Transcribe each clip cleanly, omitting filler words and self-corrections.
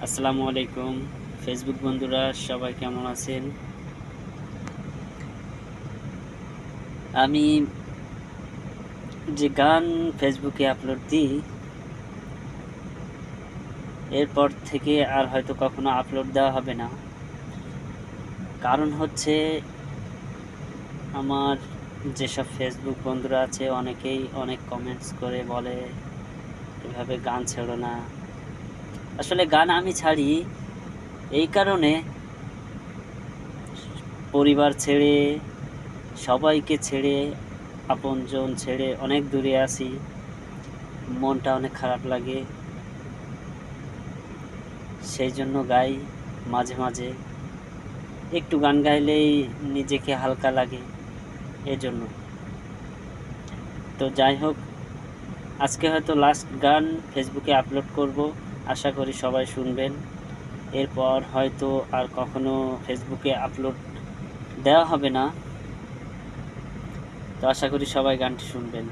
আসসালামু আলাইকুম ফেসবুক বন্ধুরা, সবাই কেমন আছেন? আমি যে গান ফেসবুকে আপলোড দিই, এরপর থেকে আর হয়তো কখনো আপলোড দেওয়া হবে না। কারণ হচ্ছে, আমার যেসব ফেসবুক বন্ধুরা আছে অনেকেই অনেক কমেন্টস করে বলে, এভাবে গান ছেড়ো না। আসলে গান আমি ছাড়ি এই কারণে, পরিবার ছেড়ে, সবাইকে ছেড়ে, আপনজন ছেড়ে অনেক দূরে আছি। মনটা অনেক খারাপ লাগে, সেই জন্য গাই। মাঝে মাঝে একটু গান গাইলেই নিজেকে হালকা লাগে, এজন্য। তো যাই হোক, আজকে হয়তো লাস্ট গান ফেসবুকে আপলোড করব, আশা করি সবাই শুনবেন। এরপর হয়তো আর কখনো ফেসবুকে আপলোড দেওয়া হবে না, তো আশা করি সবাই গানটি শুনবেন।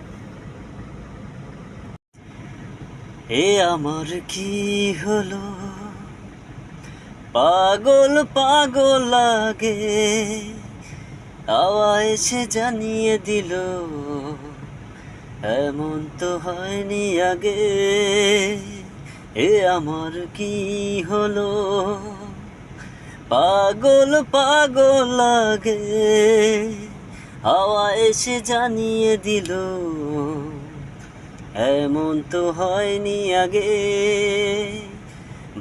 এ আমার কি হলো, পাগল পাগল লাগে, হাওয়া এসে জানিয়ে দিল, এমন তো হয়নি আগে। এ আমার কি হলো, পাগল পাগল লাগে, হাওয়া এসে জানিয়ে দিল, এমন তো হয়নি আগে।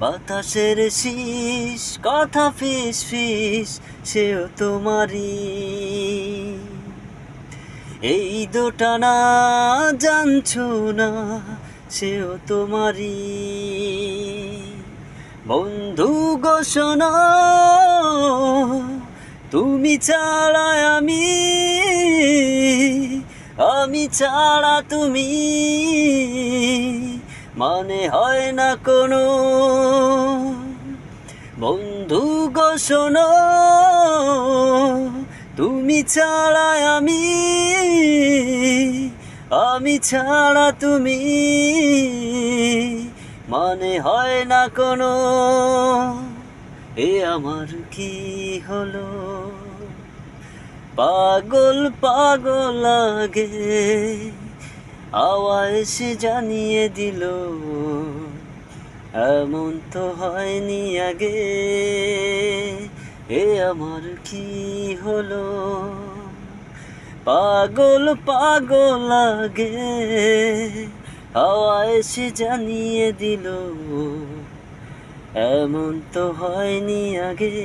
বাতাসের শীষ কথা ফিস ফিস, সেও তোমারই। এই দোটানা জানছো না, সেও তোমারই। বন্ধু গো শোনো, তুমি ছাড়া আমি ছাড়া তুমি, মানে হয় না কোনো। বন্ধু গো শোনো, তুমি ছাড়া আমি ছাড়া তুমি, মানে হয় না কোনো। এ আমার কি হলো, পাগল পাগল লাগে, হাওয়া এসে জানিয়ে দিল, এমন তো হয়নি আগে। এ আমার কি হলো, পাগল পাগল লাগে, হাওয়া এসে জানিয়ে দিল, এমন তো হয়নি আগে।